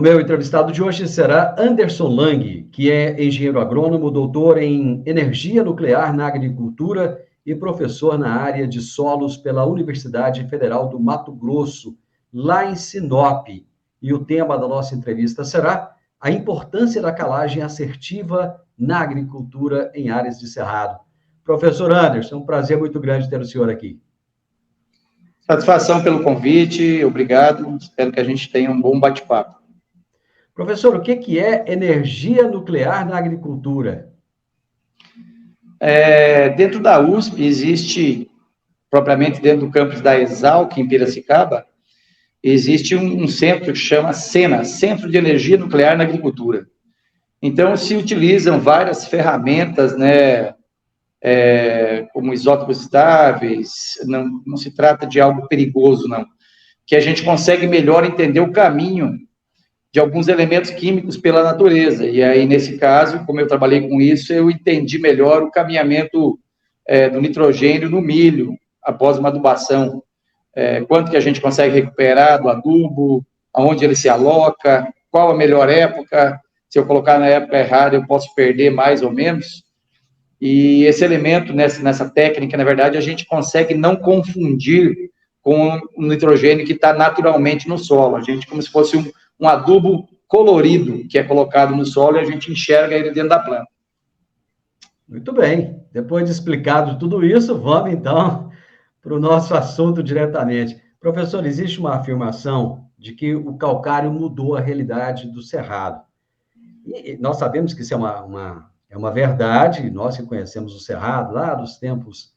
meu entrevistado de hoje será Anderson Lang, que é engenheiro agrônomo, doutor em energia nuclear na agricultura e professor na área de solos pela Universidade Federal do Mato Grosso, lá em Sinop. E o tema da nossa entrevista será a importância da calagem assertiva na agricultura em áreas de cerrado. Professor Anderson, é um prazer muito grande ter o senhor aqui. Satisfação pelo convite, obrigado. Espero que a gente tenha um bom bate-papo. Professor, o que é energia nuclear na agricultura? Dentro da USP existe, propriamente dentro do campus da Exalc, em Piracicaba, existe um centro que chama SENA, Centro de Energia Nuclear na Agricultura. Então, se utilizam várias ferramentas, né, como isótopos estáveis, não se trata de algo perigoso, não, que a gente consegue melhor entender o caminho de alguns elementos químicos pela natureza. E aí, nesse caso, como eu trabalhei com isso, eu entendi melhor o caminhamento do nitrogênio no milho, após uma adubação. Quanto que a gente consegue recuperar do adubo, aonde ele se aloca, qual a melhor época, se eu colocar na época errada, eu posso perder mais ou menos. E esse elemento, nessa técnica, na verdade, a gente consegue não confundir com o nitrogênio que está naturalmente no solo. A gente, como se fosse um adubo colorido que é colocado no solo e a gente enxerga ele dentro da planta. Muito bem. Depois de explicado tudo isso, vamos então para o nosso assunto diretamente. Professor, existe uma afirmação de que o calcário mudou a realidade do cerrado. E nós sabemos que isso é uma verdade, nós que conhecemos o cerrado lá dos tempos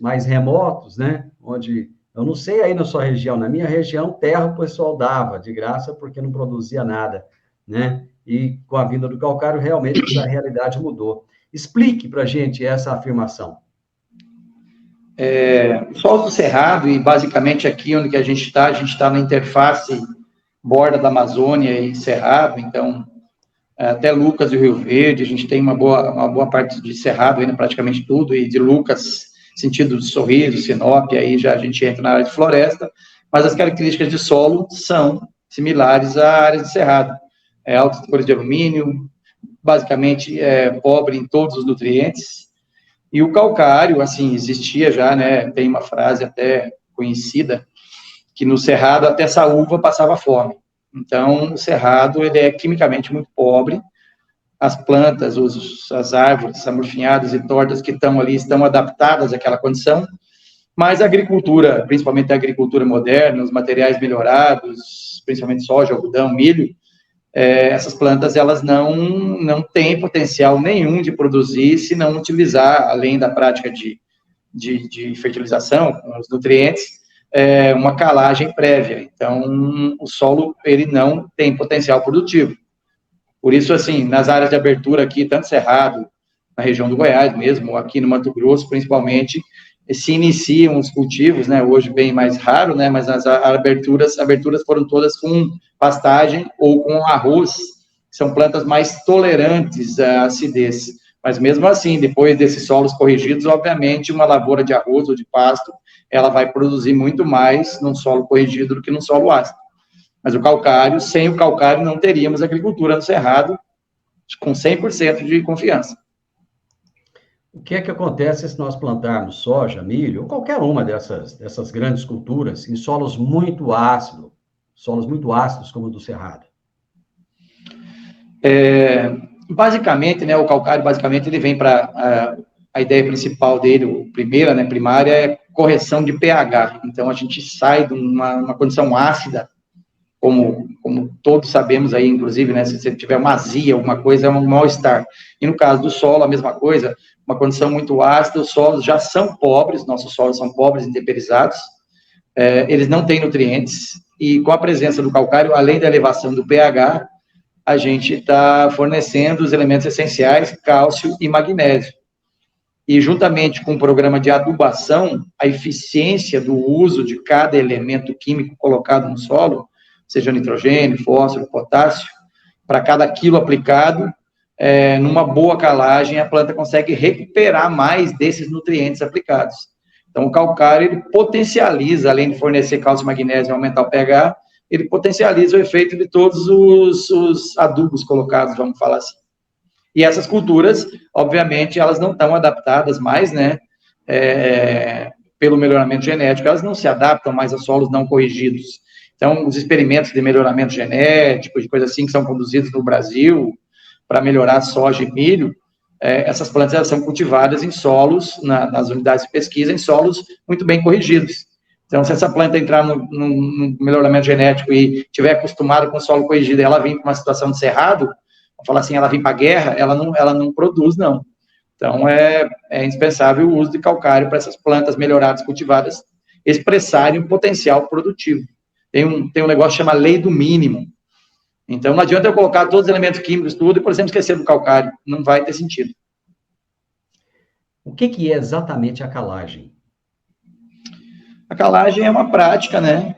mais remotos, né? Onde, eu não sei aí na sua região, na minha região, terra o pessoal dava de graça porque não produzia nada, né? E com a vinda do calcário, realmente essa realidade mudou. Explique para a gente essa afirmação. O solo do cerrado, e basicamente aqui onde que a gente está na interface borda da Amazônia e cerrado, então até Lucas e Rio Verde, a gente tem uma boa parte de cerrado ainda, praticamente tudo, e de Lucas, sentido de Sorriso, Sinop, aí já a gente entra na área de floresta, mas as características de solo são similares à área de cerrado. Altas cores de alumínio, basicamente pobre em todos os nutrientes, e o calcário, assim, existia já, né, tem uma frase até conhecida, que no cerrado até saúva passava fome. Então, o cerrado, ele é quimicamente muito pobre, as plantas, as árvores amorfinhadas e tortas que estão ali estão adaptadas àquela condição, mas a agricultura, principalmente a agricultura moderna, os materiais melhorados, principalmente soja, algodão, milho, essas plantas, elas não têm potencial nenhum de produzir se não utilizar, além da prática de fertilização, com os nutrientes, uma calagem prévia. Então, o solo, ele não tem potencial produtivo. Por isso, assim, nas áreas de abertura aqui, tanto Cerrado, na região do Goiás mesmo, ou aqui no Mato Grosso, principalmente, se iniciam os cultivos, né, hoje bem mais raro, né, mas as aberturas foram todas com pastagem ou com arroz, que são plantas mais tolerantes à acidez. Mas mesmo assim, depois desses solos corrigidos, obviamente, uma lavoura de arroz ou de pasto, ela vai produzir muito mais num solo corrigido do que num solo ácido. Mas o calcário, sem o calcário, não teríamos agricultura no Cerrado com 100% de confiança. O que é que acontece se nós plantarmos soja, milho, ou qualquer uma dessas grandes culturas em solos muito ácidos como o do Cerrado? Basicamente, né, o calcário, basicamente, ele vem para a ideia principal dele, primária, é correção de pH. Então, a gente sai de uma condição ácida, como todos sabemos aí, inclusive, né, se você tiver uma azia, alguma coisa, é um mal-estar. E no caso do solo, a mesma coisa, uma condição muito ácida, os solos já são pobres, nossos solos são pobres e temperizados, eles não têm nutrientes, e com a presença do calcário, além da elevação do pH, a gente está fornecendo os elementos essenciais, cálcio e magnésio. E juntamente com o programa de adubação, a eficiência do uso de cada elemento químico colocado no solo, seja nitrogênio, fósforo, potássio, para cada quilo aplicado, numa boa calagem, a planta consegue recuperar mais desses nutrientes aplicados. Então, o calcário, ele potencializa, além de fornecer cálcio e magnésio e aumentar o pH, ele potencializa o efeito de todos os adubos colocados, vamos falar assim. E essas culturas, obviamente, elas não estão adaptadas mais, né, pelo melhoramento genético, elas não se adaptam mais a solos não corrigidos. Então, os experimentos de melhoramento genético, de coisas assim, que são conduzidos no Brasil para melhorar soja e milho, essas plantas elas são cultivadas em solos, nas unidades de pesquisa, em solos muito bem corrigidos. Então, se essa planta entrar no melhoramento genético e estiver acostumada com o solo corrigido e ela vir para uma situação de cerrado, vamos falar assim, ela vir para a guerra, ela não produz, não. Então, é indispensável o uso de calcário para essas plantas melhoradas, cultivadas, expressarem o potencial produtivo. Tem um negócio que chama lei do mínimo. Então, não adianta eu colocar todos os elementos químicos, tudo, e, por exemplo, esquecer do calcário. Não vai ter sentido. O que é exatamente a calagem? A calagem é uma prática, né,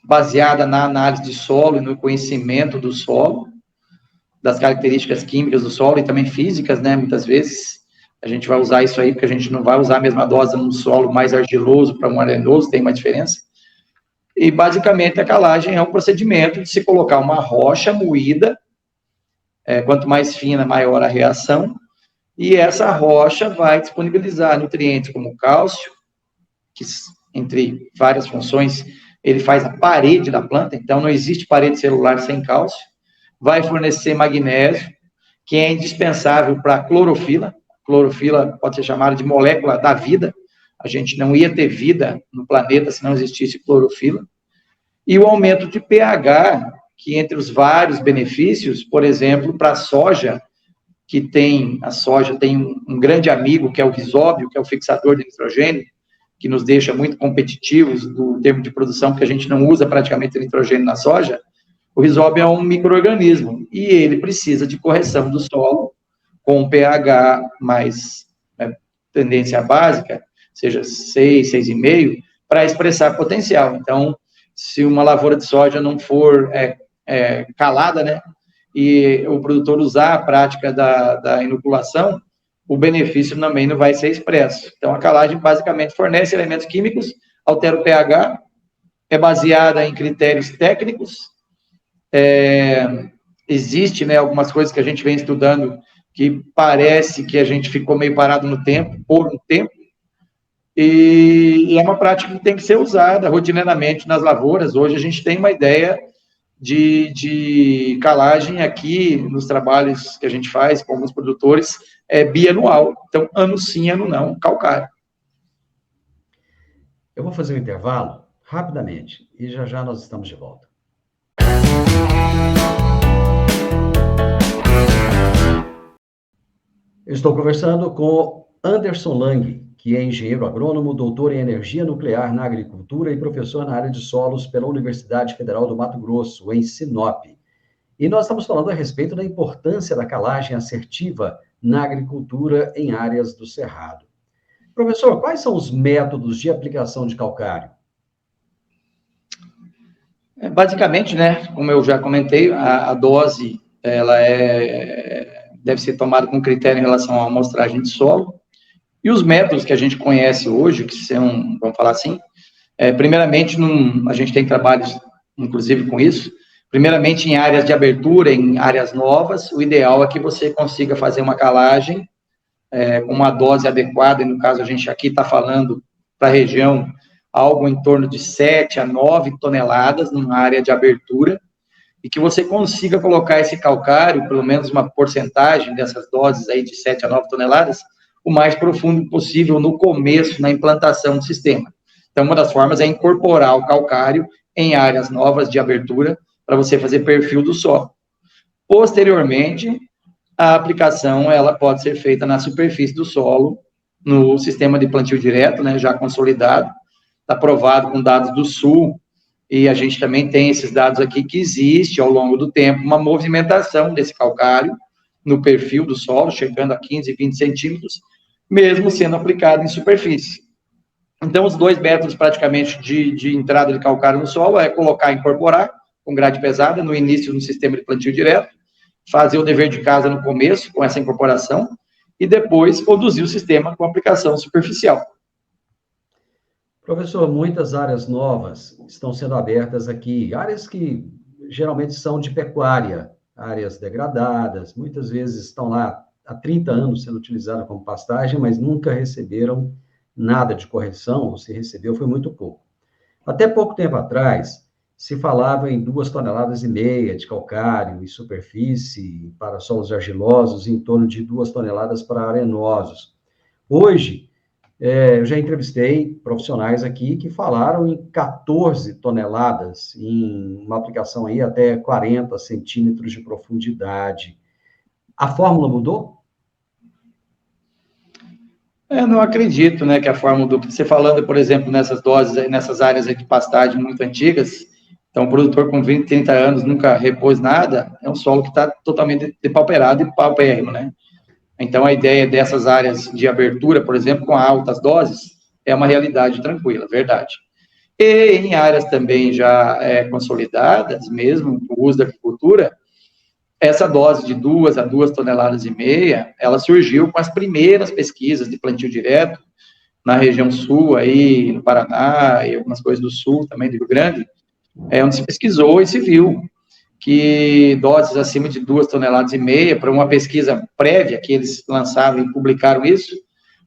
baseada na análise de solo e no conhecimento do solo, das características químicas do solo e também físicas, né, muitas vezes a gente vai usar isso aí, porque a gente não vai usar a mesma dose num solo mais argiloso para um arenoso, tem uma diferença. E, basicamente, a calagem é um procedimento de se colocar uma rocha moída, quanto mais fina, maior a reação, e essa rocha vai disponibilizar nutrientes como cálcio, que, entre várias funções, ele faz a parede da planta, então não existe parede celular sem cálcio, vai fornecer magnésio, que é indispensável para a clorofila. Clorofila pode ser chamada de molécula da vida. A gente não ia ter vida no planeta se não existisse clorofila. E o aumento de pH, que entre os vários benefícios, por exemplo, para a soja, a soja tem um grande amigo, que é o risóbio, que é o fixador de nitrogênio, que nos deixa muito competitivos no termo de produção, porque a gente não usa praticamente nitrogênio na soja. O risóbio é um micro-organismo e ele precisa de correção do solo com pH mais tendência básica, seja 6, 6,5, para expressar potencial. Então, se uma lavoura de soja não for calada, né, e o produtor usar a prática da inoculação, o benefício também não vai ser expresso. Então, a calagem basicamente fornece elementos químicos, altera o pH, é baseada em critérios técnicos. Existe, né, algumas coisas que a gente vem estudando que parece que a gente ficou meio parado no tempo, por um tempo, e é uma prática que tem que ser usada rotineiramente nas lavouras. Hoje a gente tem uma ideia de calagem aqui nos trabalhos que a gente faz com alguns produtores, bianual. Então, ano sim, ano não, calcário. Eu vou fazer um intervalo rapidamente e já nós estamos de volta. Eu estou conversando com Anderson Lang, que é engenheiro agrônomo, doutor em energia nuclear na agricultura e professor na área de solos pela Universidade Federal do Mato Grosso, em Sinop. E nós estamos falando a respeito da importância da calagem assertiva na agricultura em áreas do Cerrado. Professor, quais são os métodos de aplicação de calcário? Basicamente, né, como eu já comentei, a dose ela deve ser tomada com critério em relação à amostragem de solo. E os métodos que a gente conhece hoje, que são, vamos falar assim, primeiramente, a gente tem trabalhos, inclusive, com isso. Primeiramente, em áreas de abertura, em áreas novas, o ideal é que você consiga fazer uma calagem com uma dose adequada, e no caso a gente aqui está falando para a região, algo em torno de 7 a 9 toneladas numa área de abertura, e que você consiga colocar esse calcário, pelo menos uma porcentagem dessas doses aí de 7 a 9 toneladas, o mais profundo possível no começo, na implantação do sistema. Então, uma das formas é incorporar o calcário em áreas novas de abertura, para você fazer perfil do solo. Posteriormente, a aplicação ela pode ser feita na superfície do solo, no sistema de plantio direto, né, já consolidado, está provado com dados do Sul, e a gente também tem esses dados aqui que existe, ao longo do tempo, uma movimentação desse calcário no perfil do solo, chegando a 15, 20 centímetros, mesmo sendo aplicado em superfície. Então, os dois métodos, praticamente, de entrada de calcário no solo é colocar e incorporar, com grade pesada, no início do sistema de plantio direto, fazer o dever de casa no começo, com essa incorporação, e depois conduzir o sistema com aplicação superficial. Professor, muitas áreas novas estão sendo abertas aqui, áreas que geralmente são de pecuária, áreas degradadas, muitas vezes estão lá há 30 anos sendo utilizadas como pastagem, mas nunca receberam nada de correção, ou se recebeu foi muito pouco. Até pouco tempo atrás, se falava em 2,5 toneladas de calcário e superfície para solos argilosos, e em torno de 2 toneladas para arenosos. Hoje, eu já entrevistei profissionais aqui que falaram em 14 toneladas, em uma aplicação aí até 40 centímetros de profundidade. A fórmula mudou? Eu não acredito, né, que a fórmula mudou. Você falando, por exemplo, nessas doses, nessas áreas de pastagem muito antigas, então o produtor com 20, 30 anos nunca repôs nada, é um solo que está totalmente depauperado e paupérrimo, né? Então, a ideia dessas áreas de abertura, por exemplo, com altas doses, é uma realidade tranquila, verdade. E em áreas também já consolidadas, mesmo com o uso da agricultura, essa dose de 2 toneladas e meia, ela surgiu com as primeiras pesquisas de plantio direto na região sul, aí no Paraná, e algumas coisas do sul também, do Rio Grande, onde se pesquisou e se viu que doses acima de 2,5 toneladas, para uma pesquisa prévia que eles lançaram e publicaram isso,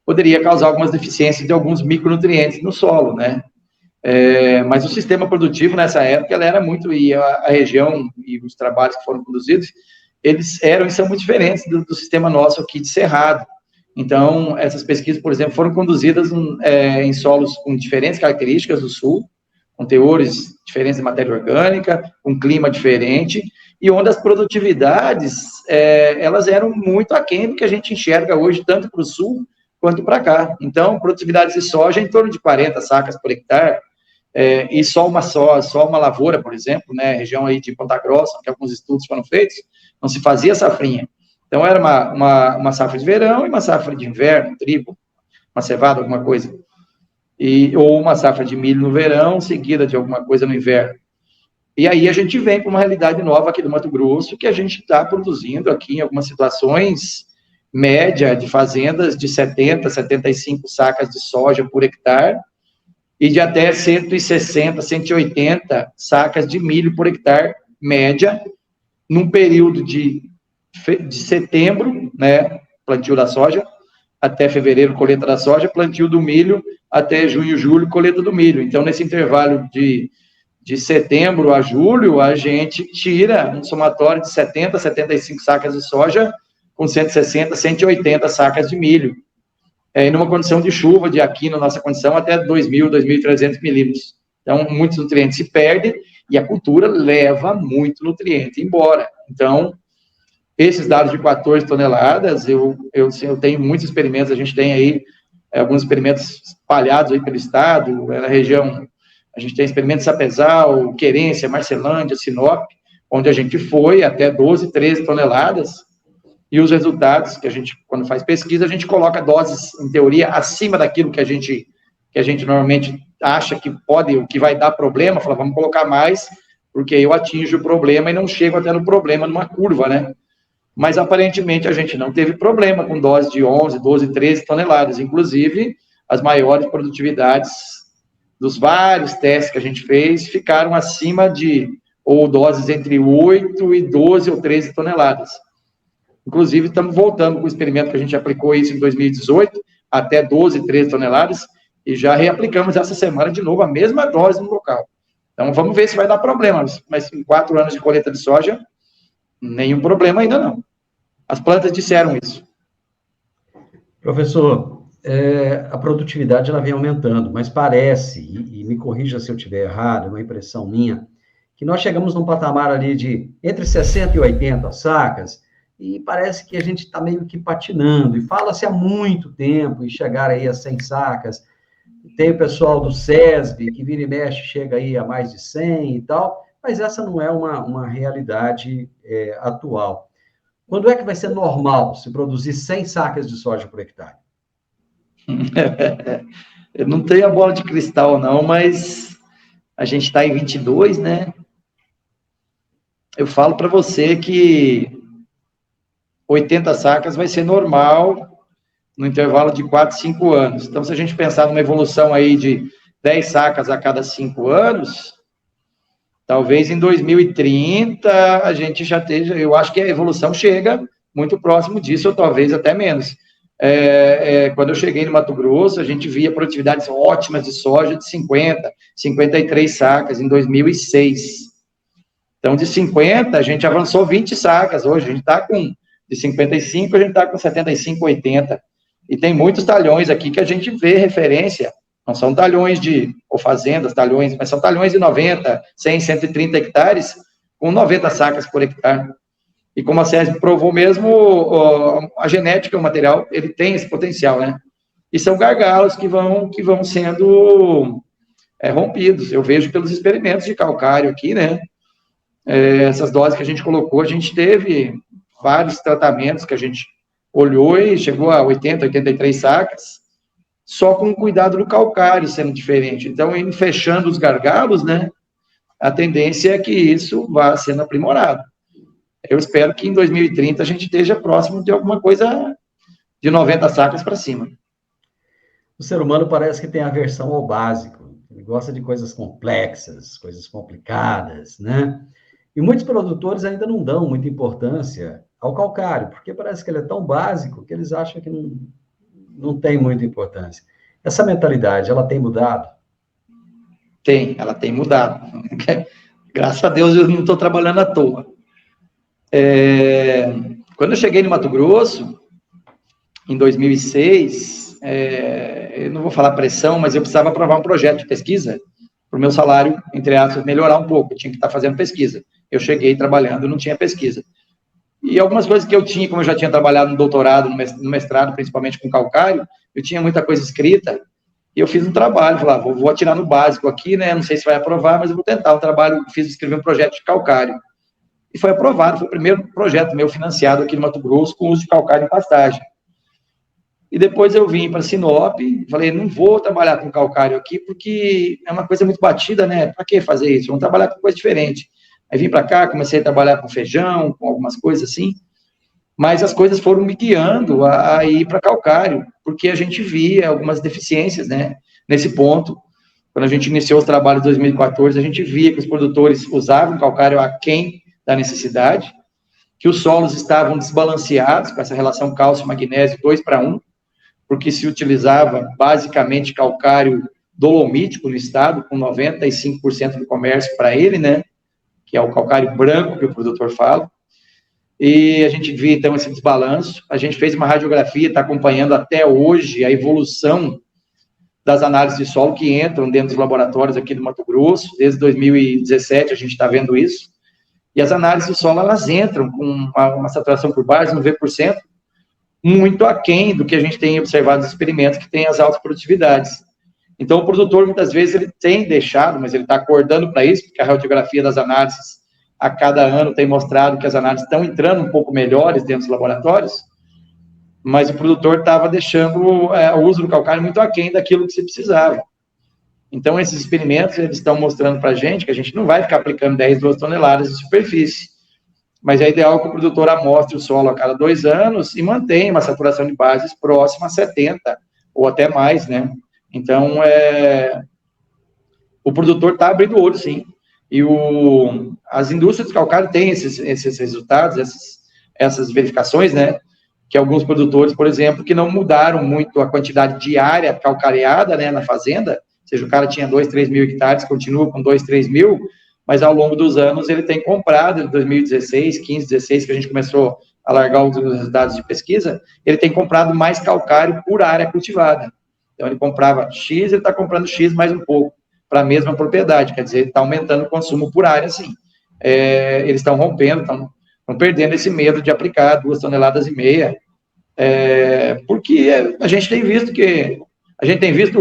poderia causar algumas deficiências de alguns micronutrientes no solo, né? Mas o sistema produtivo, nessa época, ela era muito, e a região e os trabalhos que foram conduzidos, eles eram e são muito diferentes do sistema nosso aqui de Cerrado. Então, essas pesquisas, por exemplo, foram conduzidas em solos com diferentes características do sul, com teores diferentes de matéria orgânica, um clima diferente, e onde as produtividades, elas eram muito aquém do que a gente enxerga hoje, tanto para o sul quanto para cá. Então, produtividades de soja em torno de 40 sacas por hectare, e só uma lavoura, por exemplo, né, região aí de Ponta Grossa, que alguns estudos foram feitos, não se fazia safrinha. Então, era uma safra de verão e uma safra de inverno, trigo, uma cevada, alguma coisa. Ou uma safra de milho no verão, seguida de alguma coisa no inverno. E aí a gente vem com uma realidade nova aqui do Mato Grosso, que a gente está produzindo aqui em algumas situações, média de fazendas de 70, 75 sacas de soja por hectare, e de até 160, 180 sacas de milho por hectare, média, num período de setembro, né, plantio da soja, até fevereiro, colheita da soja, plantio do milho, até junho, julho, colheita do milho. Então, nesse intervalo de setembro a julho, a gente tira um somatório de 70, 75 sacas de soja, com 160, 180 sacas de milho. Numa condição de chuva, de aqui na nossa condição, até 2.000, 2.300 milímetros. Então, muitos nutrientes se perdem e a cultura leva muito nutriente embora. Então, esses dados de 14 toneladas, eu tenho muitos experimentos, a gente tem aí alguns experimentos espalhados aí pelo estado, na região, a gente tem experimentos em Sapezal, Querência, Marcelândia, Sinop, onde a gente foi até 12, 13 toneladas, e os resultados que a gente, quando faz pesquisa, a gente coloca doses, em teoria, acima daquilo que a gente normalmente acha que pode, que vai dar problema, fala, vamos colocar mais, porque eu atinjo o problema e não chego até no problema numa curva, né? Mas, aparentemente, a gente não teve problema com doses de 11, 12, 13 toneladas. Inclusive, as maiores produtividades dos vários testes que a gente fez ficaram acima de, ou doses entre 8 e 12 ou 13 toneladas. Inclusive, estamos voltando com o experimento que a gente aplicou isso em 2018, até 12, 13 toneladas, e já reaplicamos essa semana de novo a mesma dose no local. Então, vamos ver se vai dar problema. Mas em 4 anos de colheita de soja, nenhum problema ainda não. As plantas disseram isso. Professor, a produtividade ela vem aumentando, mas parece, e me corrija se eu estiver errado, é uma impressão minha, que nós chegamos num patamar ali de entre 60 e 80 sacas, e parece que a gente está meio que patinando, e fala-se há muito tempo em chegar aí a 100 sacas. Tem o pessoal do SESB, que vira e mexe, chega aí a mais de 100 e tal, mas essa não é uma realidade atual. Quando é que vai ser normal se produzir 100 sacas de soja por hectare? Eu não tenho a bola de cristal, não, mas a gente está em 22, né? Eu falo para você que 80 sacas vai ser normal no intervalo de 4, 5 anos. Então, se a gente pensar numa evolução aí de 10 sacas a cada 5 anos, talvez em 2030 a gente já esteja, eu acho que a evolução chega muito próximo disso, ou talvez até menos. Quando eu cheguei no Mato Grosso, a gente via produtividades ótimas de soja de 50, 53 sacas em 2006. Então, de 50, a gente avançou 20 sacas. Hoje, a gente está com, de 55, a gente está com 75, 80. E tem muitos talhões aqui que a gente vê referência. Não são talhões ou fazendas, talhões, mas são talhões de 90, 100, 130 hectares, com 90 sacas por hectare. E como a SESB provou mesmo, a genética, o material, ele tem esse potencial, né? E são gargalos que vão sendo rompidos. Eu vejo pelos experimentos de calcário aqui, né? Essas doses que a gente colocou, a gente teve vários tratamentos que a gente olhou e chegou a 80, 83 sacas, só com o cuidado do calcário sendo diferente. Então, em fechando os gargalos, né? A tendência é que isso vá sendo aprimorado. Eu espero que em 2030 a gente esteja próximo de alguma coisa de 90 sacas para cima. O ser humano parece que tem aversão ao básico. Ele gosta de coisas complexas, coisas complicadas, né? E muitos produtores ainda não dão muita importância ao calcário, porque parece que ele é tão básico que eles acham que não tem muita importância. Essa mentalidade, ela tem mudado? Ela tem mudado. Graças a Deus eu não estou trabalhando à toa. Quando eu cheguei no Mato Grosso, em 2006, eu não vou falar pressão, mas eu precisava aprovar um projeto de pesquisa para o meu salário, entre aspas, melhorar um pouco. Eu tinha que estar fazendo pesquisa. Eu cheguei trabalhando, não tinha pesquisa. E algumas coisas que eu tinha, como eu já tinha trabalhado no doutorado, no mestrado, principalmente com calcário, eu tinha muita coisa escrita, e eu fiz um trabalho, falei, vou atirar no básico aqui, né? Não sei se vai aprovar, mas eu vou tentar. Um trabalho, escrevi um projeto de calcário. E foi aprovado, foi o primeiro projeto meu financiado aqui no Mato Grosso com uso de calcário em pastagem. E depois eu vim para Sinop, falei, não vou trabalhar com calcário aqui, porque é uma coisa muito batida, né? Para que fazer isso? Vamos trabalhar com coisa diferente. Aí vim para cá, comecei a trabalhar com feijão, com algumas coisas assim, mas as coisas foram me guiando a ir para calcário, porque a gente via algumas deficiências, né? Nesse ponto, quando a gente iniciou os trabalhos em 2014, a gente via que os produtores usavam calcário aquém da necessidade, que os solos estavam desbalanceados, com essa relação cálcio-magnésio 2:1, porque se utilizava basicamente calcário dolomítico no estado, com 95% do comércio para ele, né? Que é o calcário branco que o produtor fala. E a gente via, então, esse desbalanço. A gente fez uma radiografia, está acompanhando até hoje a evolução das análises de solo que entram dentro dos laboratórios aqui do Mato Grosso. Desde 2017 a gente está vendo isso. E as análises de solo, elas entram com uma saturação por base, 90%, muito aquém do que a gente tem observado nos experimentos que tem as altas produtividades. Então, o produtor, muitas vezes, ele tem deixado, mas ele está acordando para isso, porque a radiografia das análises, a cada ano, tem mostrado que as análises estão entrando um pouco melhores dentro dos laboratórios, mas o produtor estava deixando o uso do calcário muito aquém daquilo que se precisava. Então, esses experimentos, eles estão mostrando para a gente que a gente não vai ficar aplicando 10, 12 toneladas de superfície, mas é ideal que o produtor amostre o solo a cada 2 anos e mantenha uma saturação de bases próxima a 70, ou até mais, né? Então, o produtor está abrindo o olho, sim. E as indústrias de calcário têm esses resultados, essas verificações, né? Que alguns produtores, por exemplo, que não mudaram muito a quantidade de área calcareada, né, na fazenda, ou seja, o cara tinha 2, 3 mil hectares, continua com 2, 3 mil, mas ao longo dos anos ele tem comprado, em 2016, 15, 16, que a gente começou a largar os resultados de pesquisa, ele tem comprado mais calcário por área cultivada. Então, ele comprava X, ele está comprando X mais um pouco, para a mesma propriedade, quer dizer, ele está aumentando o consumo por área, sim. Eles estão rompendo, estão perdendo esse medo de aplicar 2,5 toneladas, porque a gente tem visto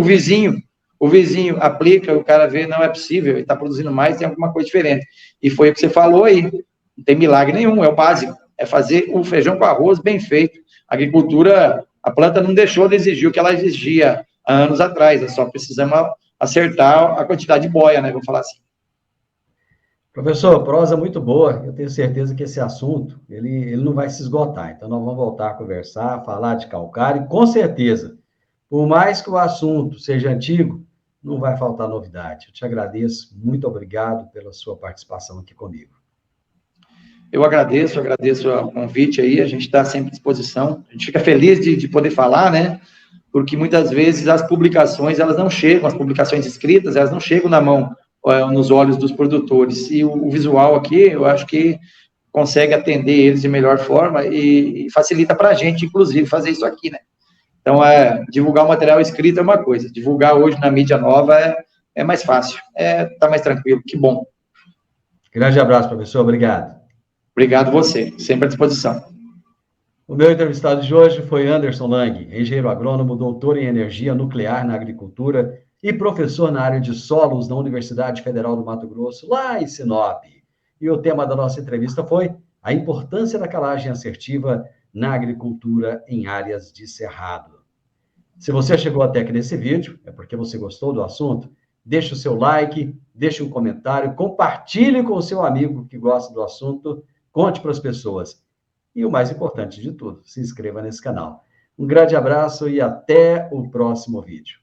o vizinho aplica, o cara vê, não é possível, ele está produzindo mais, tem alguma coisa diferente. E foi o que você falou aí, não tem milagre nenhum, é o básico, é fazer o feijão com arroz bem feito. A agricultura, a planta não deixou de exigir o que ela exigia há anos atrás, só precisamos acertar a quantidade de boia, né, vou falar assim. Professor, prosa muito boa, eu tenho certeza que esse assunto, ele não vai se esgotar, então nós vamos voltar a conversar, falar de calcário, e com certeza, por mais que o assunto seja antigo, não vai faltar novidade. Eu te agradeço, muito obrigado pela sua participação aqui comigo. Eu agradeço o convite aí, a gente está sempre à disposição. A gente fica feliz de poder falar, né? Porque muitas vezes as publicações, elas não chegam, as publicações escritas, elas não chegam na mão, nos olhos dos produtores. E o visual aqui, eu acho que consegue atender eles de melhor forma e facilita para a gente, inclusive, fazer isso aqui, né? Então, divulgar o material escrito é uma coisa, divulgar hoje na mídia nova é mais fácil, tá mais tranquilo, que bom. Grande abraço, professor, obrigado. Obrigado você, sempre à disposição. O meu entrevistado de hoje foi Anderson Lang, engenheiro agrônomo, doutor em energia nuclear na agricultura e professor na área de solos da Universidade Federal do Mato Grosso, lá em Sinop. E o tema da nossa entrevista foi a importância da calagem assertiva na agricultura em áreas de cerrado. Se você chegou até aqui nesse vídeo, é porque você gostou do assunto, deixe o seu like, deixe um comentário, compartilhe com o seu amigo que gosta do assunto, conte para as pessoas. E o mais importante de tudo, se inscreva nesse canal. Um grande abraço e até o próximo vídeo.